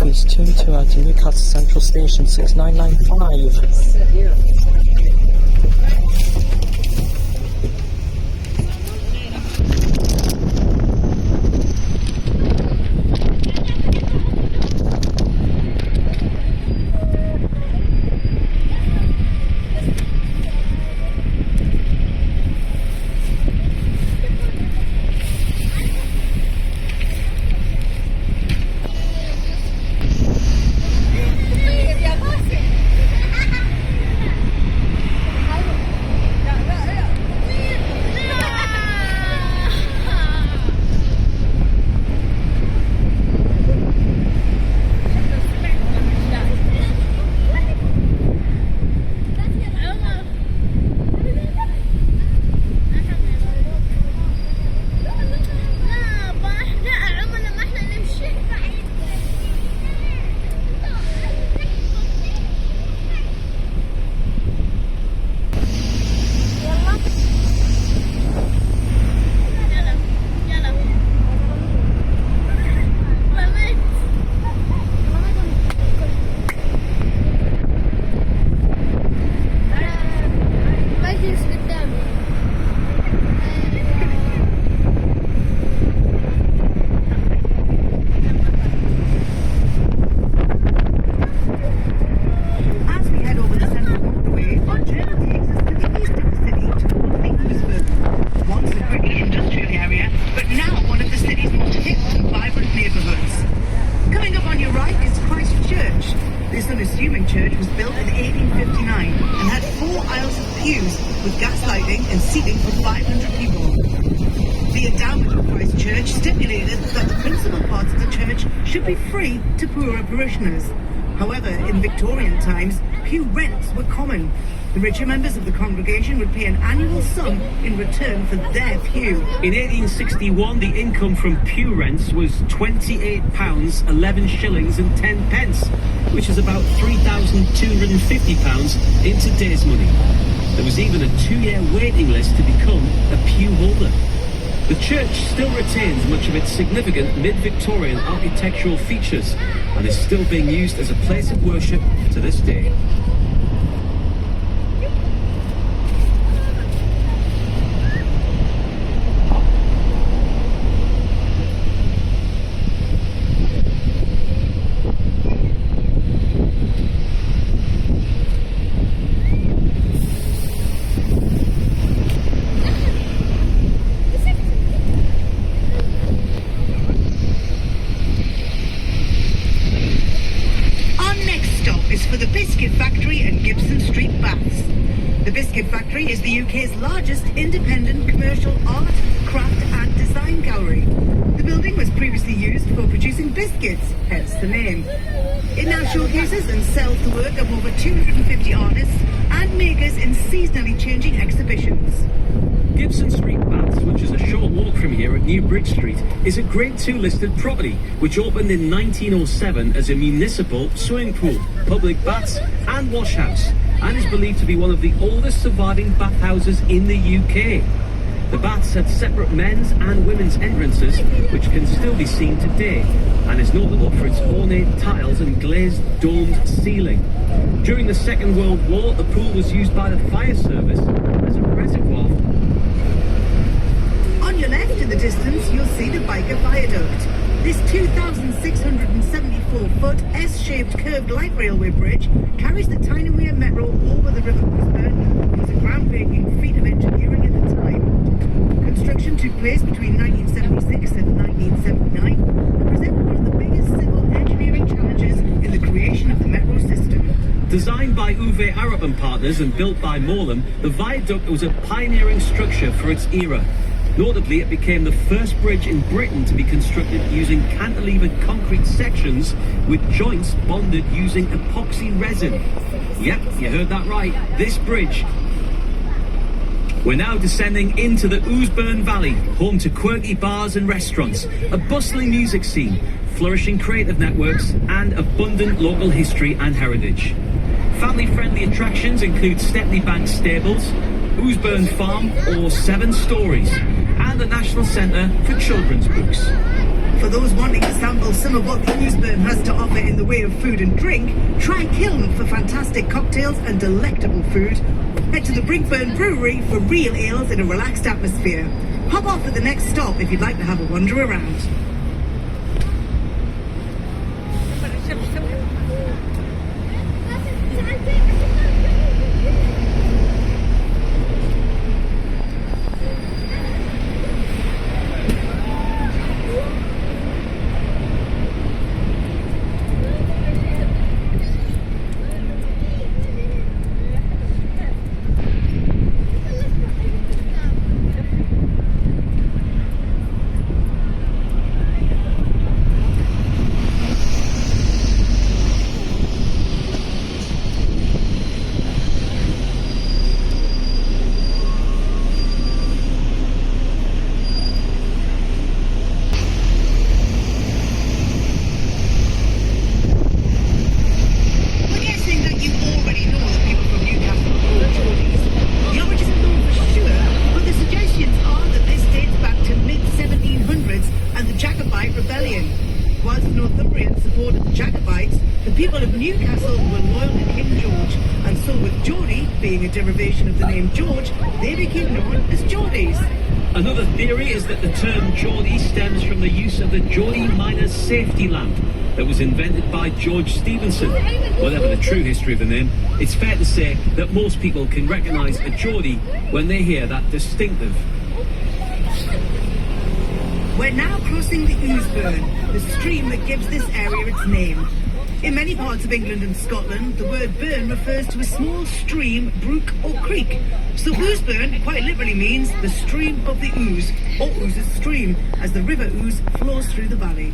Northeast 22 out to Newcastle Central Station 6995. With gas lighting and seating for 500 people. The endowment of Christ Church stipulated that the principal parts of the church should be free to poorer parishioners. However, in Victorian times, pew rents were common. The richer members of the congregation would pay an annual sum in return for their pew. In 1861, the income from pew rents was £28, 11 shillings and 10 pence, which is about £3,250 in today's money. There was even a 2-year waiting list to become a pew holder. The church still retains much of its significant mid-Victorian architectural features and is still being used as a place of worship to this day. Is the UK's largest independent commercial art, craft and design gallery. The building was previously used for producing biscuits, hence the name. It now showcases and sells the work of over 250 artists and makers in seasonally changing exhibitions. Gibson Street, Baths, which is a short walk from here at New Bridge Street, is a Grade 2 listed property which opened in 1907 as a municipal swimming pool, public baths and wash house, and is believed to be one of the oldest surviving bathhouses in the UK. The baths had separate men's and women's entrances, which can still be seen today, and is notable for its ornate tiles and glazed domed ceiling. During the Second World War, the pool was used by the fire service as a reservoir. On your left in the distance, you'll see the Biker Viaduct. This 2,674-foot S-shaped curved light railway bridge carries the Tyne-and-Wear Metro over the River Ousburn and was a groundbreaking feat of engineering at the time. Construction took place between 1976 and 1979 and presented one of the biggest civil engineering challenges in the creation of the metro system. Designed by Uwe Arup and Partners and built by Morlem, the viaduct was a pioneering structure for its era. Notably, it became the first bridge in Britain to be constructed using cantilevered concrete sections with joints bonded using epoxy resin. Yep, you heard that right, this bridge. We're now descending into the Ousburn Valley, home to quirky bars and restaurants, a bustling music scene, flourishing creative networks, and abundant local history and heritage. Family-friendly attractions include Stepney Bank Stables, Ousburn Farm or 7 Stories, and the National Centre for Children's Books. For those wanting to sample some of what the Ousburn has to offer in the way of food and drink, try Kiln for fantastic cocktails and delectable food. Head to the Brinkburn Brewery for real ales in a relaxed atmosphere. Hop off at the next stop if you'd like to have a wander around. Newcastle were loyal to King George, and so with Geordie being a derivation of the name George, they became known as Geordies. Another theory is that the term Geordie stems from the use of the Geordie miner's safety lamp that was invented by George Stephenson. Whatever the true history of the name, it's fair to say that most people can recognise a Geordie when they hear that distinctive. We're now crossing the Ousburn, the stream that gives this area its name. In many parts of England and Scotland, the word burn refers to a small stream, brook or creek. So Ousburn quite literally means the stream of the Ouse, or Ouse's stream, as the River Ouse flows through the valley.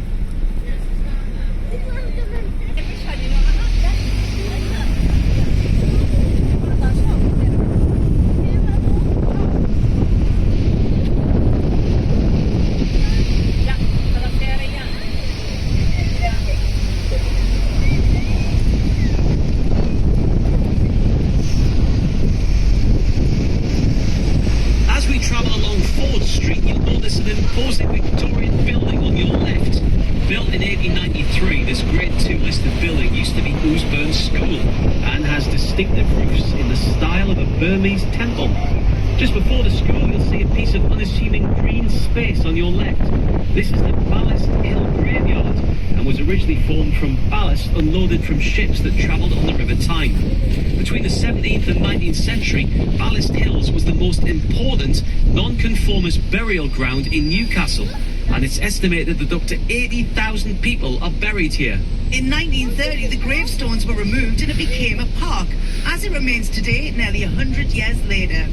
Imposing Victorian building on your left. Built in 1893, this Grade 2 listed building used to be Ousburn School and has distinctive roofs in the style of a Burmese temple. Just before the school, you'll see a piece of unassuming green space on your left. This is the Ballast Hill Graveyard and was originally formed from ballast unloaded from ships that travelled on the River Tyne. Between the 17th and 19th century, Ballast Hills was the most important non-conformist burial ground in Newcastle, and it's estimated that up to 80,000 people are buried here. In 1930, the gravestones were removed and it became a park, as it remains today, nearly 100 years later.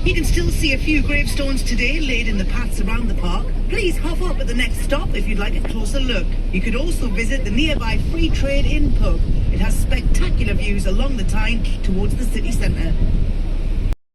You can still see a few gravestones today laid in the paths around the park. Please hop up at the next stop if you'd like a closer look. You could also visit the nearby Free Trade Inn pub. It has spectacular views along the Tyne towards the city centre.